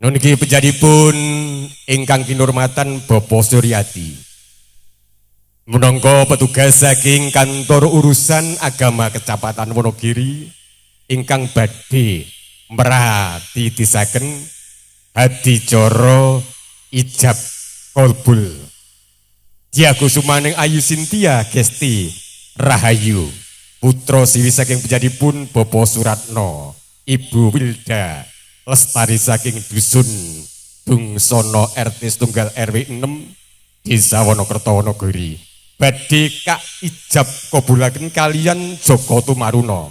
Nuniki penjadipun ingkang kinurmatan Bapak Suryadi. Minangka petugas saking kantor urusan agama Kecamatan Wonogiri ingkang badhe mratitisaken hadicara ijab kolbul Diagosumaning Ayu Sintia Gesti Rahayu putra siwi saking penjadipun Bapak Suratno Ibu Wilda Lestari saking dusun Dungsono RT Setunggal RW 6 Desa Wonokerto Wonogiri badhe kak ijab kabulaken kalian Joko Tumaruno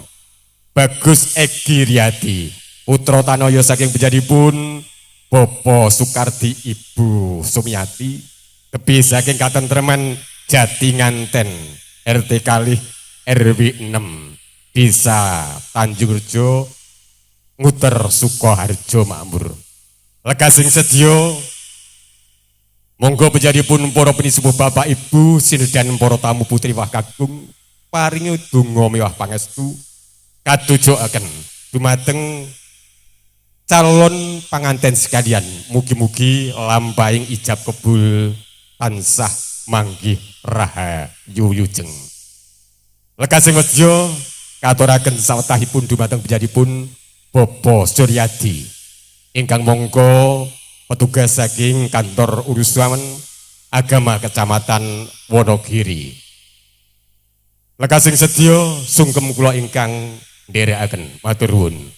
Bagus Egi Riyadi putra Tanoyo saking penjadipun Bapak Sukardi Ibu Sumiati tepi saking katentreman Jati Nganten RT kalih RW 6 Desa Tanjungrejo Nguter Sukoharjo Makmur lekasing sedya monggo penjadipun para penisepuh Bapak Ibu sinedhan para tamu putri wah kakung paringi donga miwah pangestu katujukaken dumateng calon panganten sekalian mugi-mugi lampahing ijab kabul tansah manggih rahayu yujeng lekasing sedya katuraken sawetahipun dumateng penjadipun Bapak Suryadi ingkang monggo petugas saking kantor urusan agama Kecamatan Wonogiri. Lekasing sedya sungkem kula ingkang nderekaken matur nuwun.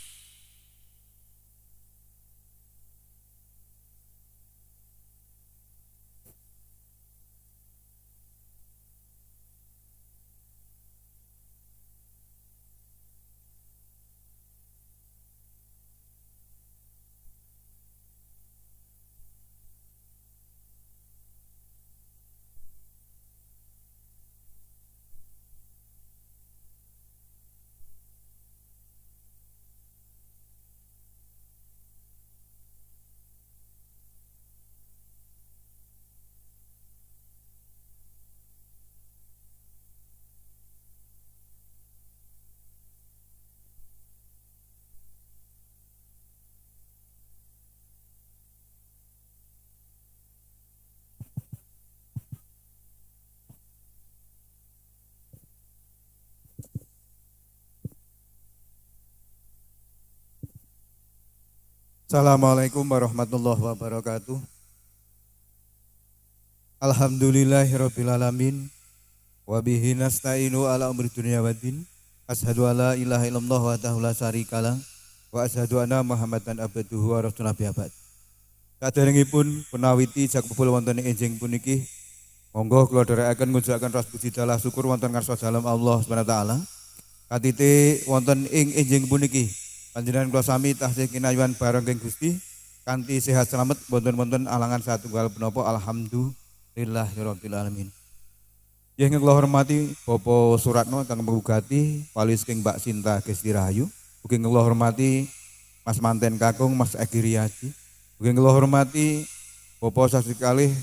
Assalamualaikum warahmatullahi wabarakatuh. Alhamdulillahirrabbilalamin. Wabihi nasta'inu ala umri dunia waddin. Ashadu ala ilaha illallah wa ta'ala syarikalah. Wa ashadu anna muhammadan abduhu wa rasulullah biabad. Kaderengipun penawiti jakpupul wonten enjing puniki. Monggo kula dherekaken ngujukaken ras puji dalah syukur wonten ngarsa dalem Allah Subhanahu wa taala. Katite wonten ing enjing puniki. Panjenengan kula sami taksih kinayuhan bareng keng Gusti kanthi sehat selamat wonten-wonten alangan satunggal menapa alhamdulillahirabbil alamin. Nggih kula hormati Bapak Suratno kang menggugati wali saking Mbak Sinta Gesti Rahayu. Ugi kula hormati Mas Manten Kakung Mas Egi Riyadi. Ugi kula hormati Bapak sasekali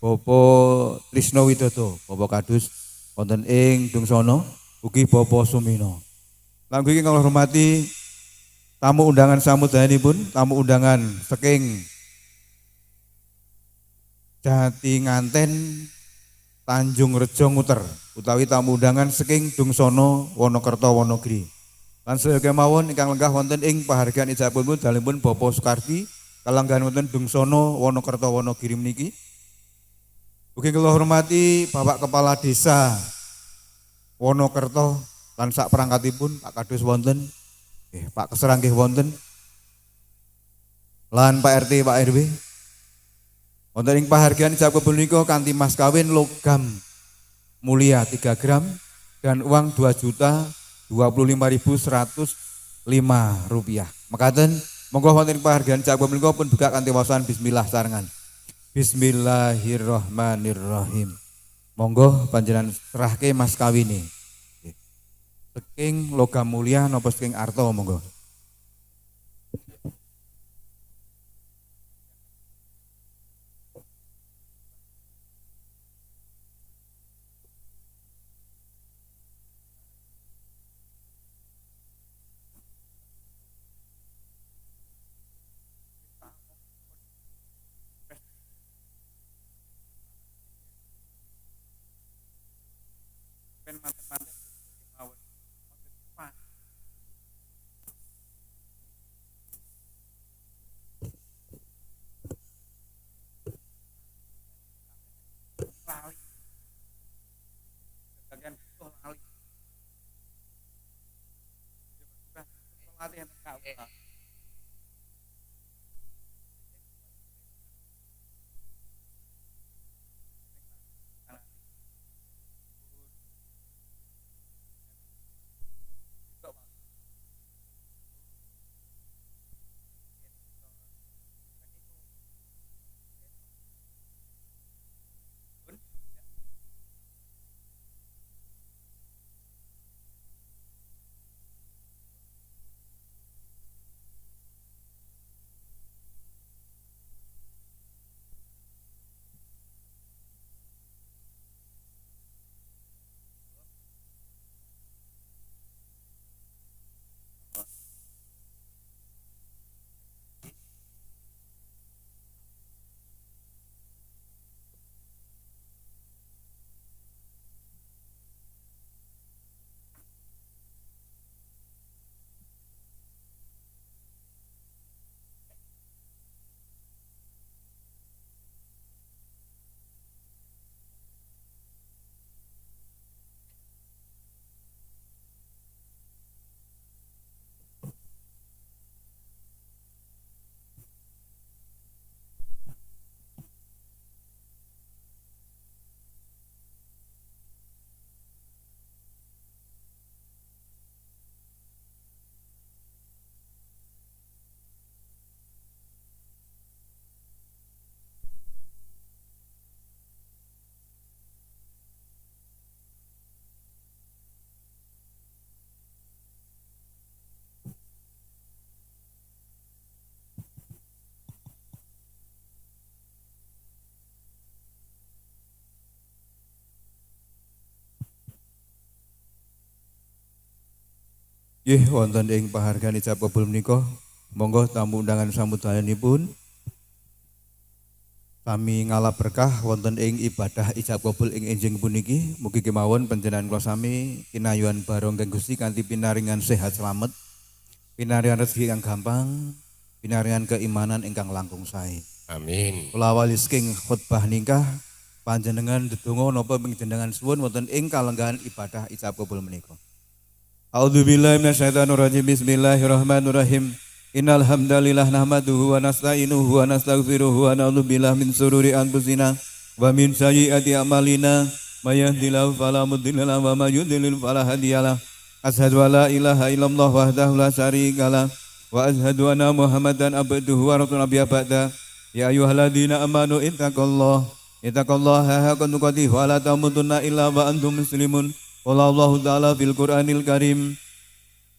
Bapak Trisno Widodo, Bapak Kadus wonten ing Dungsono, ugi Bapak Sumino. Lan ugi kula hormati tamu undangan samudayanipun, tamu undangan saking Jati Nganten Tanjung Rejo Nguter utawi tamu undangan saking Dungsono Wonokerto Wonogiri. Lan sedaya kemawon ingkang lenggah wonten ing pahargyan ijabahipun dalipun Bapak Sukardi kalenggahan wonten Dungsono Wonokerto Wonogiri meniki. Ugi kula hormati Bapak Kepala Desa Wonokerto lan sak perangkatipun Pak Kadus wonten Pak Keserang nggih wonten lan Pak RT Pak RW wonten ing pahargyan ijab kabul menika kanthi mas kawin logam mulia 3 gram dan uang 2.025.105 rupiah. Mekaten monggo wonten ing pahargyan ijab kabul menika pun buka kanthi wacan bismillah sarengan. Bismillahirrahmanirrahim. Monggo panjenengan serahke mas kawine. Saking logam mulia napa saking arta monggo. Nggih wonten ing pahargan ijab kabul menika monggo tamu undangan sambutanipun sami ngalap berkah wonten ing ibadah ijab kabul ing enjing puniki mugi kemawon panjenengan kula sami kinayuhan barokah Gusti kanthi pinaringan sehat selamat, pinaringan rezeki ingkang gampang, pinaringan keimanan ingkang langkung sae. Amin. Kula awali saking khutbah nikah panjenengan ndedonga napa panjenengan suwun wonten ing kalenggahan ibadah ijab kabul menika. A'udzubillahi minasyaitonirrajim. Bismillahirrahmanirrahim. Innal hamdalillah nahmaduhu wa nasta'inuhu wa nastaghfiruhu wa na'udzu billahi min shururi anfusina wa min sayyiati a'malina may yahdihillahu fala mudilla lahu wa may yudlil fala hadiyalah. Asyhadu an la ilaha illallah wahdahu la syarikalah wa asyhadu anna Muhammadan abduhu wa rasuluhu ba'da. Ya ayyuhalladzina amanu ittaqullaha haqqa tuqatih wa la tamutunna illa wa antum muslimun. Qala Allah Ta'ala fil Qur'anil Karim.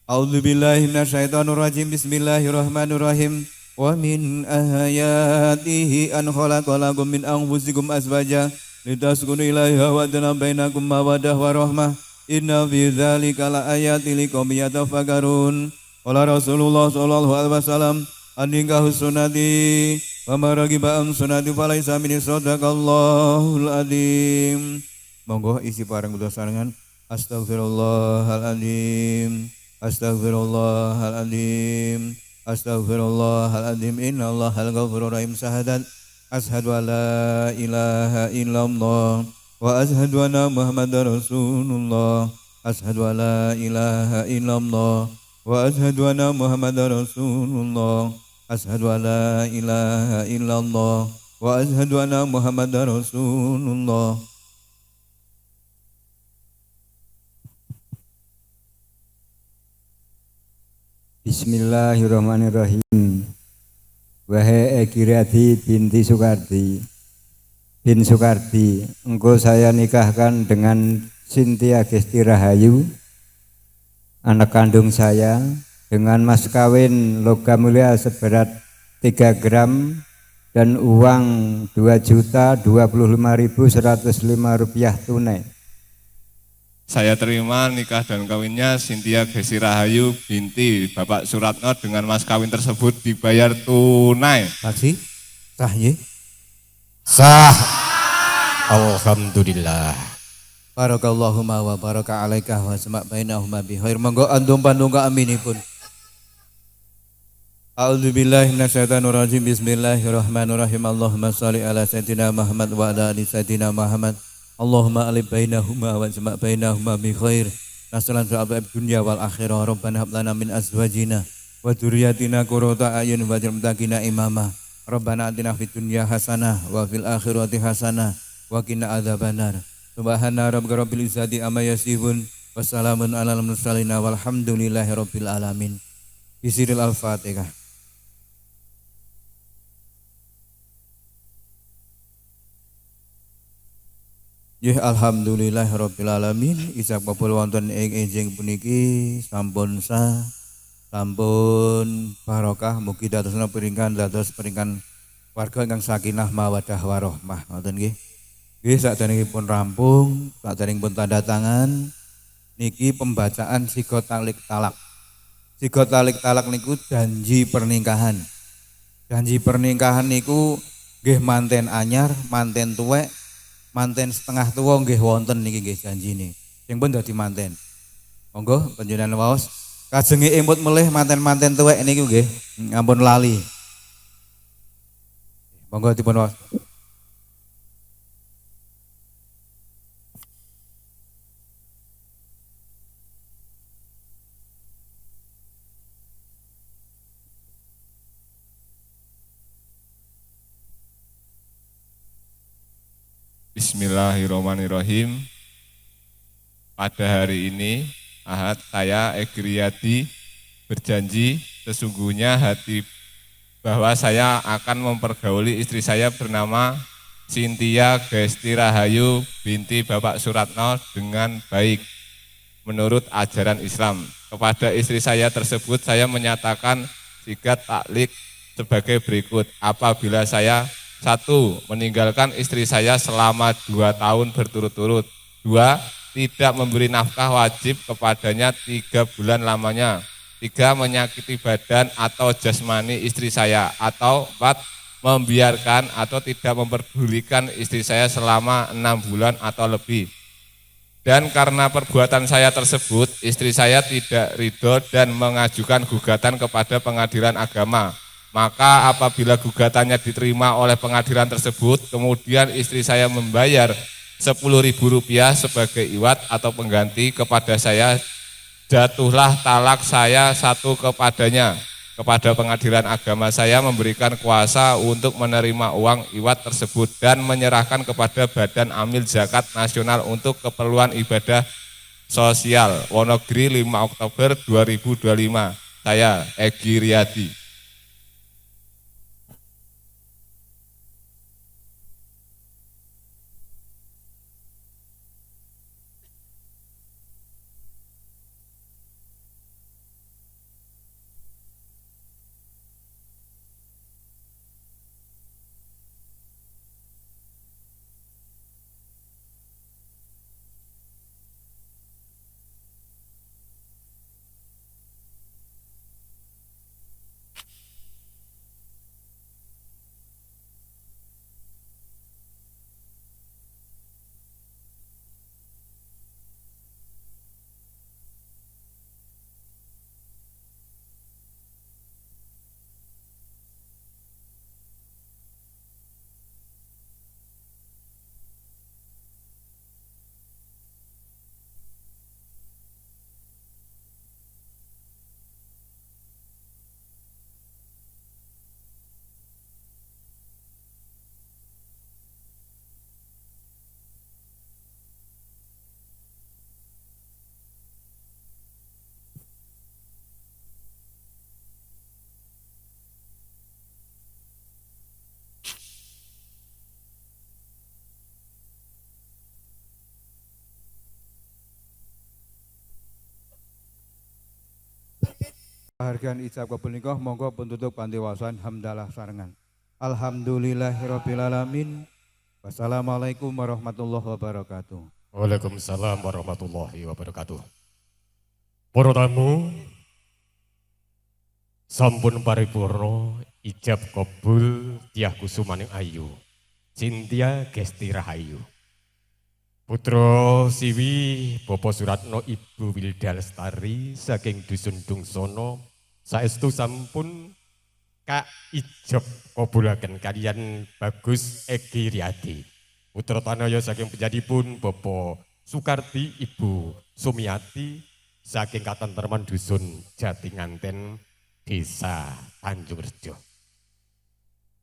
A'udzu billahi minasyaitonir rajim. Bismillahirrahmanirrahim. Wa min ayatihi an khalaqalakum min anfusikum azwaja litaskunu ilaiha wa ja'ala bainakum mawaddah wa rahmah. Inna fi dzalika laayatin liqaumin yatafakkarun. Qala Rasulullah sallallahu alaihi wasallam an-nikahu sunnati wa man ragiba an sunnati falaysa minni sadaqallahul adzim. Monggo isi parang kula sarengan. Astaghfirullahaladzim, astaghfirullahaladzim, astaghfirullahaladzim. Innallahal ghafurur rahim. Syahadat asyhadu an la ilaha illallah wa asyhadu anna Muhammadar Rasulullah. Asyhadu an la ilaha illallah wa asyhadu anna Muhammadar Rasulullah. Asyhadu an la ilaha illallah wa asyhadu anna Muhammadar Rasulullah. Bismillahirrahmanirrahim. Wahai Ekirati binti Soekardi bin Soekardi, engkau saya nikahkan dengan Cynthia Gesti Rahayu, anak kandung saya, dengan mas kawin logam mulia seberat 3 gram dan uang 2.025.105 rupiah tunai. Saya terima nikah dan kawinnya Cynthia Gesti Rahayu binti Bapak Suratno dengan mas kawin tersebut dibayar tunai. Saksi? Sah nggih? Sah. Alhamdulillah. Barakallahumma wa baraka alaika wa sama' bainahuma bi khair. Monggo andum pandonga aminipun. A'udzubillahi minasyaitonir rajim. Bismillahirrahmanirrahim. Allahumma shalli ala sayyidina Muhammad wa ala ali sayyidina Muhammad. Allahumma alif bainahuma wa sama' bainahuma bi khair. Nasalan sa'ab dunya wal akhirah. Rabbana hab lana min azwajina wa dzurriyyatina qurrata a'yun waj'al muttaqina imama. Rabbana atina fid dunya hasanah wa fil akhirati hasanah wa qina adzabannar. Subhana rabbika rabbil izzati amma yasifun wa salamun alal mursalin walhamdulillahi rabbil alamin. Bisiril al-Fatihah. Ya alhamdulillah rabbil alamin. Ijab kabul wonten ing enjing puniki sampun sampun barokah mugi dadosna dados peringkan warga ingkang sakinah mawaddah warahmah ngoten nggih. Nggih saderengipun rampung, saderengipun tanda tangan niki pembacaan sigot talik talak. Sigot talik talak niku janji pernikahan. Janji pernikahan niku nggih manten anyar, manten tuwek, manten setengah tua nggih wonten niki nggih janjine. Sing pun dadi manten. Monggo panjenengan waos kajenge emut melih manten-manten tuwek niku nggih ampun lali. Monggo dipun waos. Bismillahirrahmanirrahim. Pada hari ini, Ahad, saya Egi Riyadi berjanji sesungguhnya hati bahwa saya akan mempergauli istri saya bernama Cynthia Gesti Rahayu binti Bapak Suratno dengan baik menurut ajaran Islam. Kepada istri saya tersebut saya menyatakan sigat taklik sebagai berikut. Apabila saya 1. Meninggalkan istri saya selama 2 tahun berturut-turut. 2. Tidak memberi nafkah wajib kepadanya 3 bulan lamanya. 3. Menyakiti badan atau jasmani istri saya. Atau 4. Membiarkan atau tidak memperdulikan istri saya selama 6 bulan atau lebih. Dan karena perbuatan saya tersebut, istri saya tidak ridho dan mengajukan gugatan kepada pengadilan agama. Maka apabila gugatannya diterima oleh pengadilan tersebut, kemudian istri saya membayar Rp10.000 sebagai iwat atau pengganti kepada saya, jatuhlah talak saya 1 kepadanya. Kepada pengadilan agama saya memberikan kuasa untuk menerima uang iwat tersebut dan menyerahkan kepada Badan Amil Zakat Nasional untuk keperluan ibadah sosial. Wonogiri 5 Oktober 2025. Saya Egi Riyadi. Hargaan ijab kabul nikah monggo pun tutup pantiwasan hamdalah sarengan. Alhamdulillahirabbil alamin. Wassalamualaikum warahmatullahi wabarakatuh. Waalaikumsalam warahmatullahi wabarakatuh. Para tamu sampun paripurna ijab kabul Dyah Kusumaning Ayu Cynthia Gesti Rahayu Putra Siwi Bapak Suratno Ibu Wilda Lestari saking dusun Dungsono saestu sampun kaijab kabulaken kaliyan Bagus Egi Riyadi. Putra Tanaya saking penjadipun Bapak Sukarti Ibu Sumiati saking katenteman dusun Jatinganten Desa Tanjungrejo.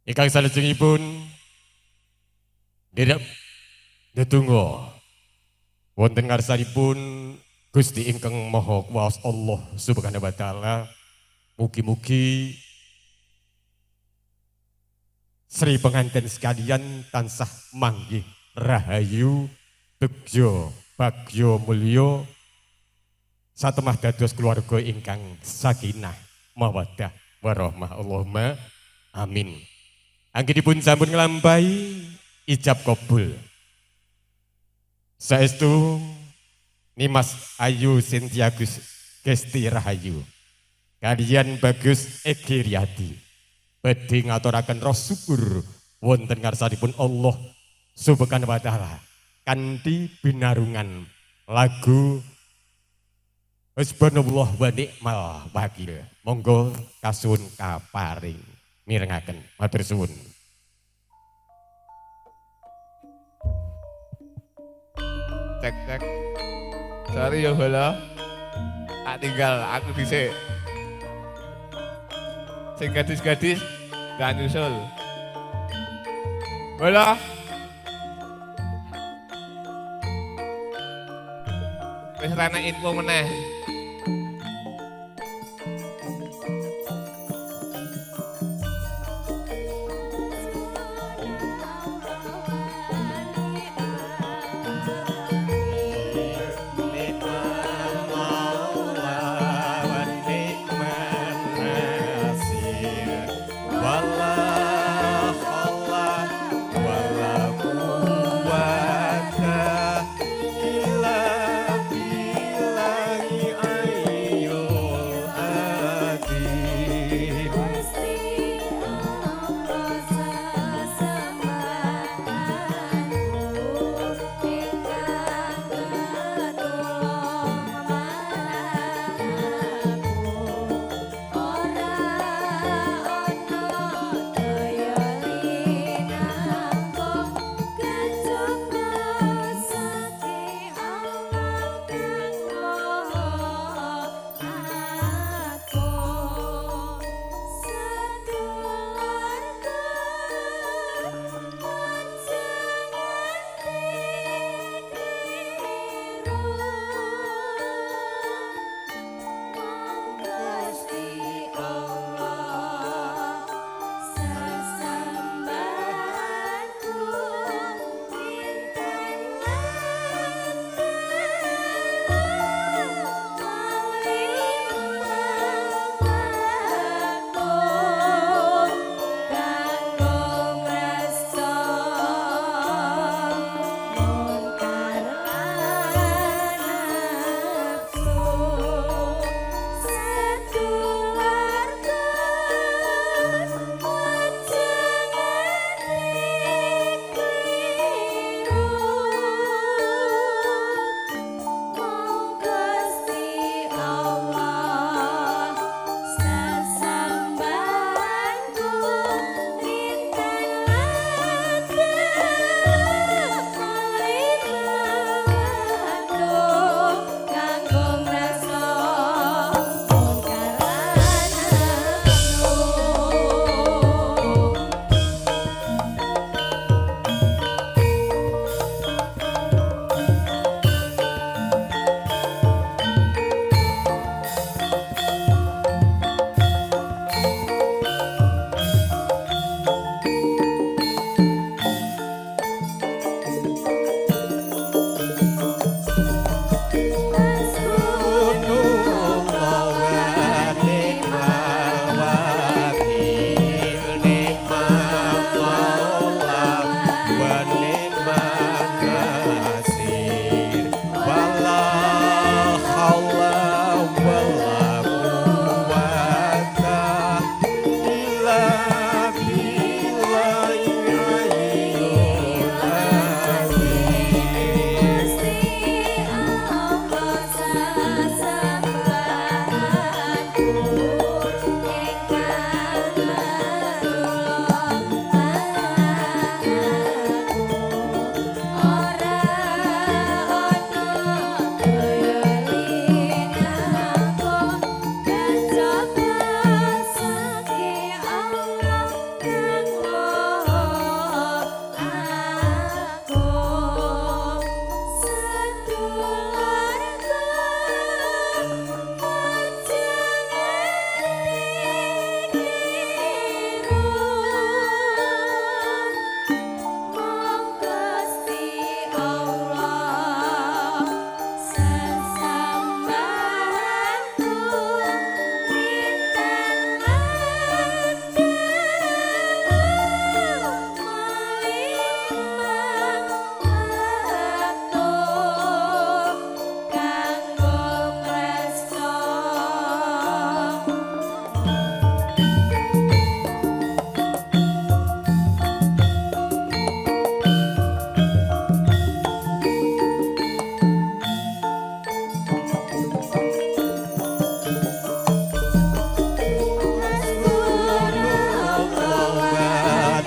Ingkang salajengipun ndedonga wonten ngarsanipun Gusti ingkang Maha Kuwasa Allah Subhanahu wa taala, mugi-mugi Sri pengantin sekalian tansah manggih rahayu begja bagya mulya satemah dados keluarga ingkang sakinah mawaddah warahmah. Allahumma amin. Anggenipun sampun nglampahi ijab kabul. Saestu Nimas Ayu Sintia Gesti Rahayu kaliyan Bagus Egi Riyadi badhe ngaturaken roh syukur wonten ngarsanipun Allah Subhanahu wa taala kanthi binarungan lagu Hasbunallah wa ni'mal wakil. Monggo kasuwun kaparing mirengaken. Matur suwun. Cek. Sorry ya bola. Tak tinggal aku dhisik. Sing gadis-gadis gak nyusul. Bola. Wis ra enek info meneh.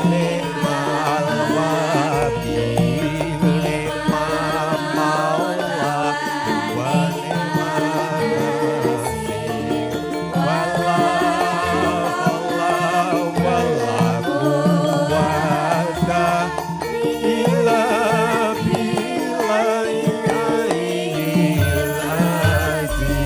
ni'mal wakil, ni'mal maula wa ni'mal nasir. Wala haula wala quwwata illa billahil aliyyil azim.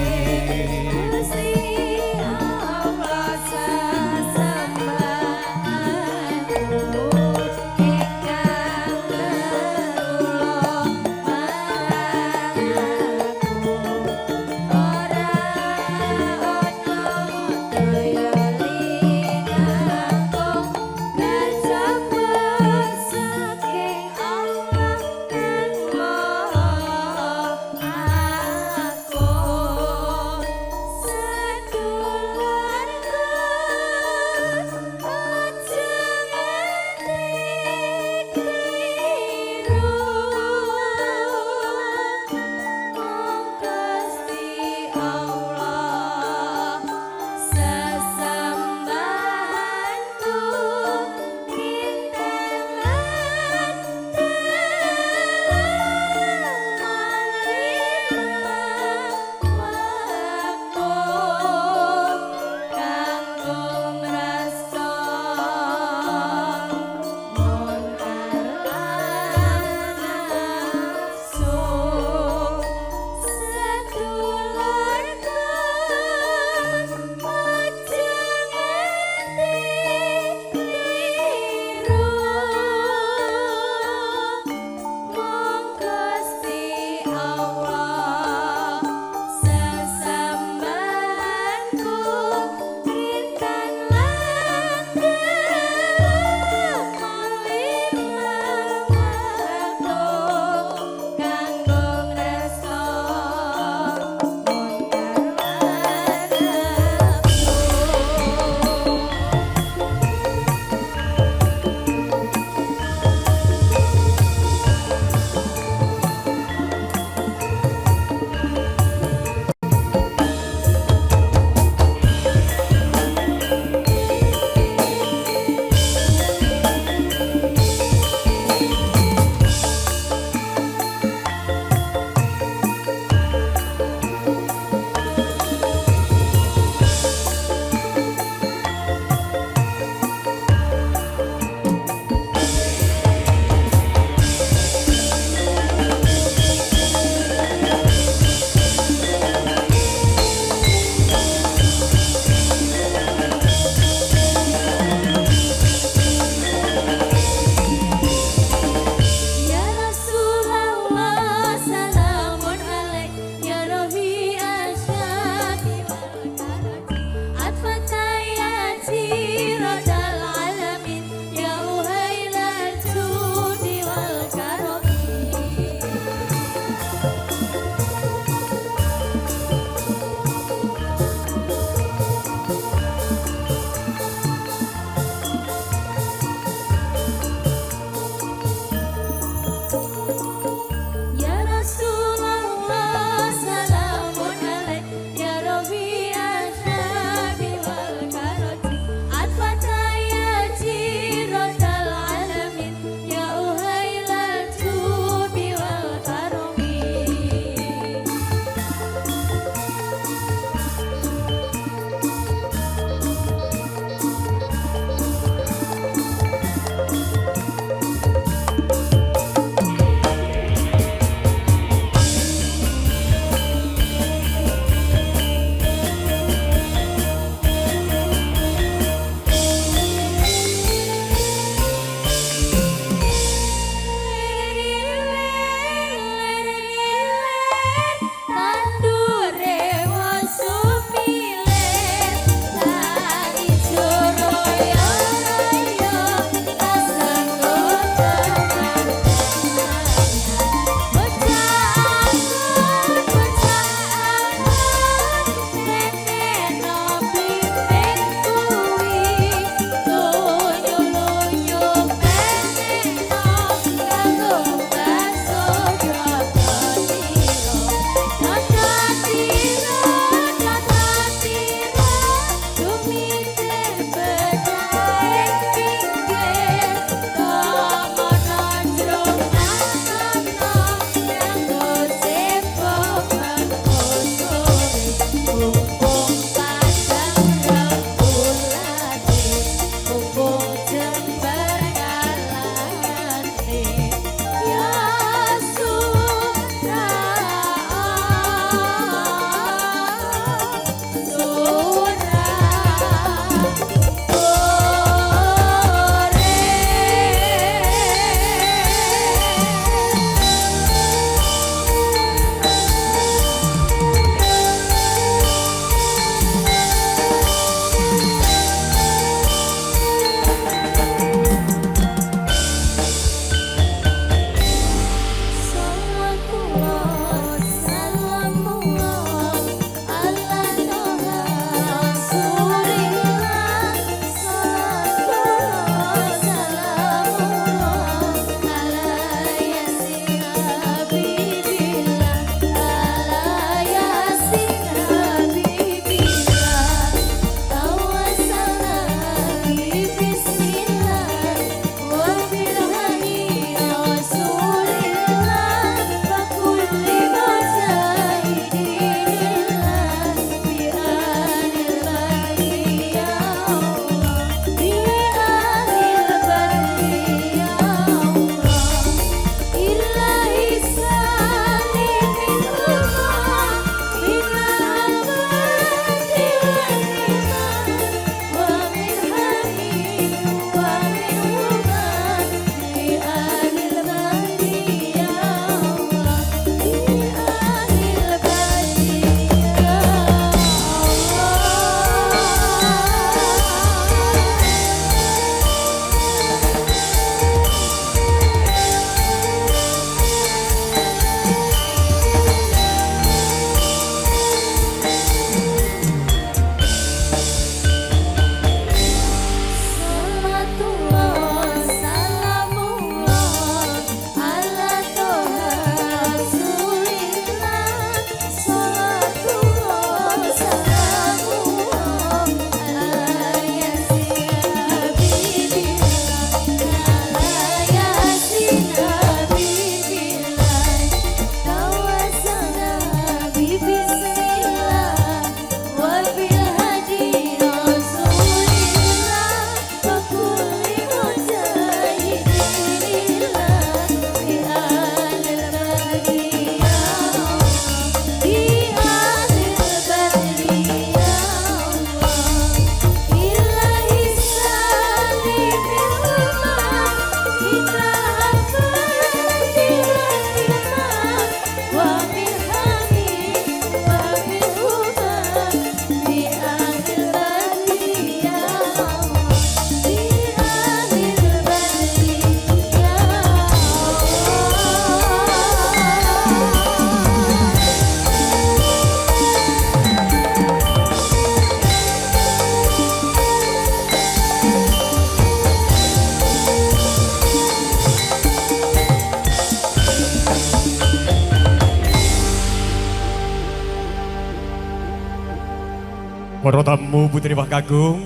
Para tamu putri Wakagung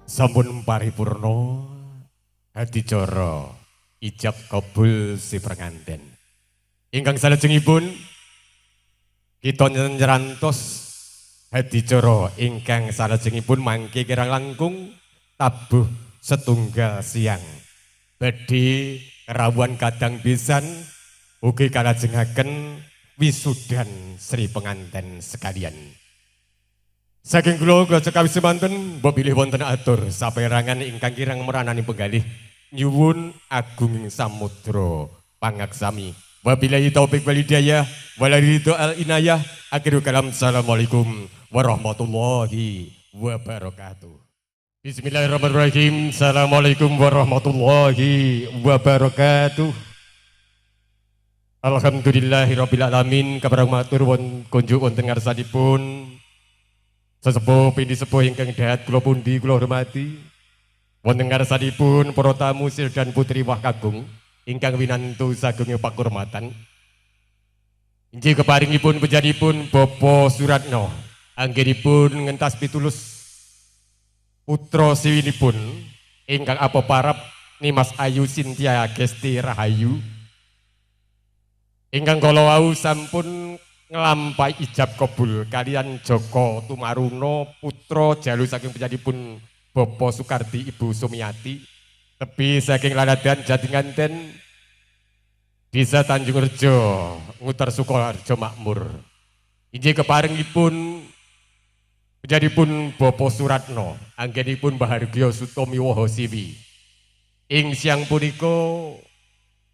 sampun paripurna adicara ijab kabul si penganten. Ingkang salajengipun kita nyerantos adicara ingkang salajengipun mangke kirang langkung tabuh setunggal siang. Badhe kerawuhan kadang pisan ugi kalajengaken wisudan Sri penganten sekalian. Saking kula kawis semanten mbok bilih wonten atur saperangan ingkang kirang meranani penggalih nyuwun agunging samudra pangaksami. Wabillahi taufik wal hidayah wal ridho al inayah. Akhirul kalam. Assalamualaikum warahmatullahi wabarakatuh. Bismillahirrahmanirrahim. Assalamualaikum warahmatullahi wabarakatuh. Alhamdulillahirabbil alamin. Kabarang matur wonten kunjuk wonten ngarsanipun sesepuh pindi sepuh ingkang dahat kula pundi kula hormati. Wonten ngarsanipun para tamu sil dan putri Wakagung ingkang winantu sagunging pakurmatan. Inggih keparingipun penjanipun Bapak Suratno anggenipun ngentas pitulus putra siwinipun ingkang apeparap Nimas Ayu Sintia Gesti Rahayu ingkang kala wau sampun nglampahi ijab kabul kalian Joko Tumaruno putra jalu saking penjanipun Bapak Sukardi Ibu Sumiati tepi saking Laladan Jatinganten Desa Tanjung Rejo Ngutar Sukoharjo Makmur. Inggih keparingipun penjanipun Bapak Suratno anggenipun Bahargya Sutomi Woho Siwi ing siang punika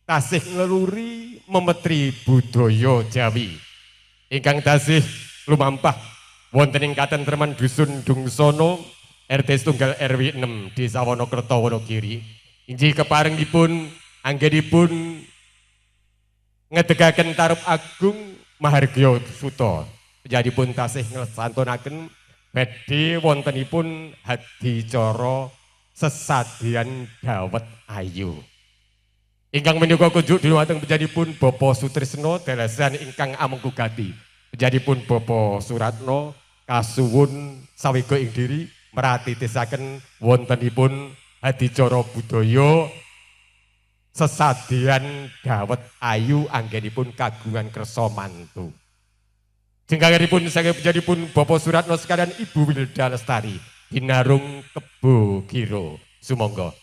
tasih ngeluri memetri budaya Jawi ingkang tasih lumampah wonten ing katentreman dusun Dungsono RT setunggal RW 6 Desa Wonokerto Wonogiri. Inggih keparingipun anggenipun ngedegaken tarup agung Mahargya Suto penjanipun tasih nglesantunaken badhe wontenipun hadicara sesadian dawet ayu. Ingkang menika kunjuk dhumateng penjanipun Bapak Sutrisno dalasan ingkang amengkugati. Penjanipun Bapak Suratno kasuwun sawega ing diri meratitisaken wontenipun hadicara budaya sesadian dawet ayu anggenipun kagungan kersa mantu. Jengkanganipun saking penjanipun Bapak Suratno sekalian Ibu Wilda Lestari Dinarung Kebo Giro sumangga.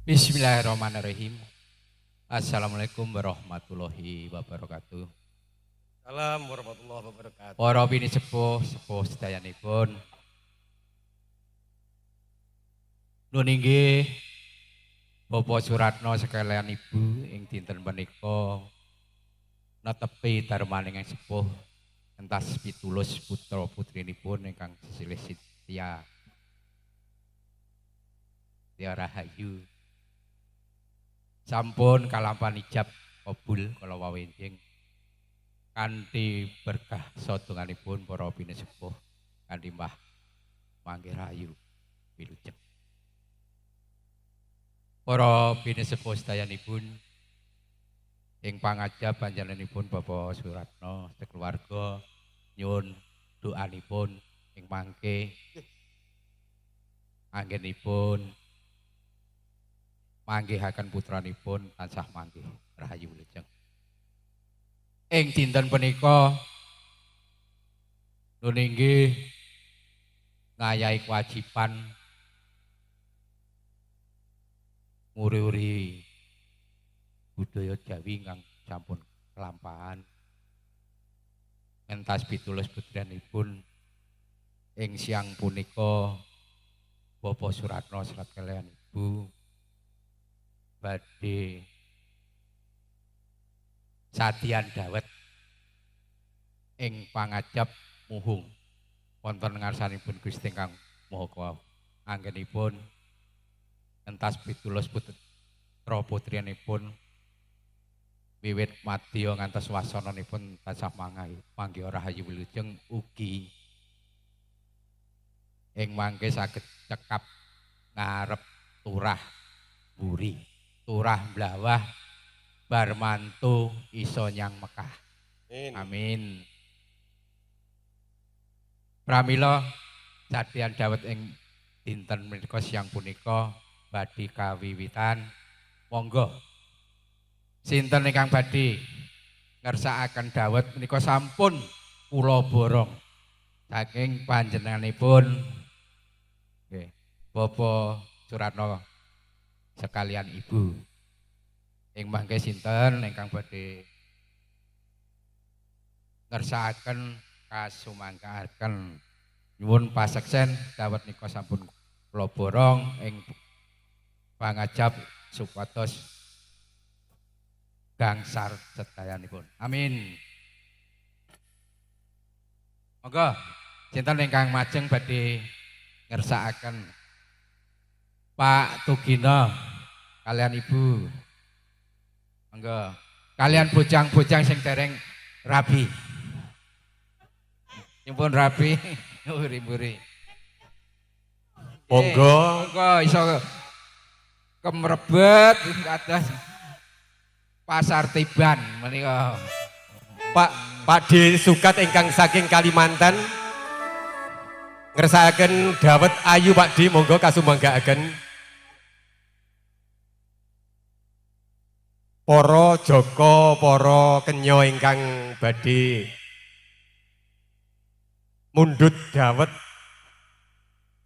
Bismillahirrahmanirrahim. Assalamualaikum warahmatullahi wabarakatuh. Assalamualaikum warahmatullahi wabarakatuh. Para bini sepuh sedayanipun. Nun inggih Bapak Suratno sekalian Ibu ing dinten menika netepi darmaning sepuh entas pitulus putra putrinipun ingkang sesilih Sintia Rahayu. Sampun kalampahan ijab kabul kala wawenjing kanthi berkah sadonganipun para bini sepuh kanthi Mbah Mangke Rahayu wilujeng. Para bini sepuh sedayanipun ing pangajab panjenenganipun Bapak Suratno sekeluarga nyuwun doanipun ing mangke anggenipun manggihaken putranipun tansah manggih rahayu wilujeng. Ing dinten punika nun inggih ngayahi kewajiban nguri-uri budaya Jawi ingkang sampun kelampahan entas pitulus putranipun ing siang punika Bapak Suratno serat kaliyan Ibu badhe sadian dawet ing pangajap muhung wonten ngarsanipun Gusti Kang Maha Kuwasa. Anggenipun entas pitulos putra putrianipun wiwit madya ngantos wasananipun tansah manggi rahayu wilujeng ugi ing mangke saged cekap ngarep turah mburi, turah mblawah bar mantu iso nyang Mekah. Amin. Pramila jadian dawet ing dinten menika siang punika badhe kawiwitan. Monggo sinten ingkang badhe ngersakaken dawet menika sampun kula borong saking panjenenganipun nggih Bapak Suratno sekalian Ibu. Ing mangke sinten ingkang badhe ngersakaken kasumangkaaken nyuwun paseksen dawet nika sampun kula borong ing pangajap supados gangsar sedayanipun. Amin. Monggo sinten ingkang majeng badhe ngersakaken Pak Tugina kalian Ibu. Monggo kalian bojang-bojang sing dereng rabi. Nyuwun rabi mburi-mburi. Monggo Iso kemrebet kados Pasar Tiban menika. Pak D Sukat ingkang saking Kalimantan ngersakaken dawet ayu Pak D, monggo kasumanggaaken. Para Joko, para kenya ingkang badhe mundhut dawet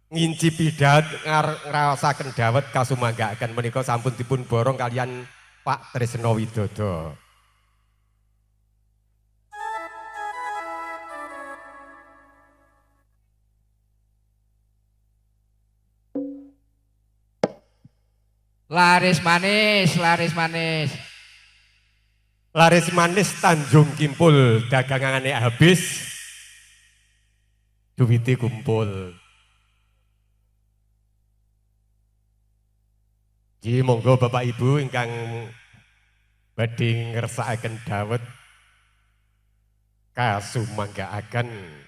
ngincipi dawet ngraosaken dawet kasumanggaaken menika sampun dipun borong kalian Pak Tresno Widodo. Laris manis, laris manis. Laris manis Tanjung Kimpul, dagangane habis, duwite kumpul. Ji monggo Bapak Ibu ingkang badhe ngersakaken dawet kasumanggaaken.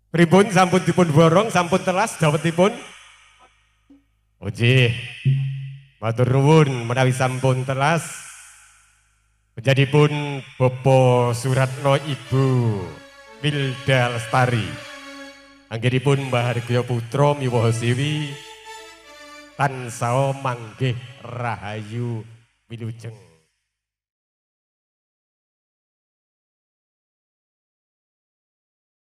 Pripun sampun dipun borong, sampun telas dawetipun? Oji, matur nuwun menawi sampun telas. Menjadipun Bapak Suratno Ibu Wilda Lestari. Anggenipun Mbah Hargya Putra miwaha Siwi tansah manggih rahayu wilujeng.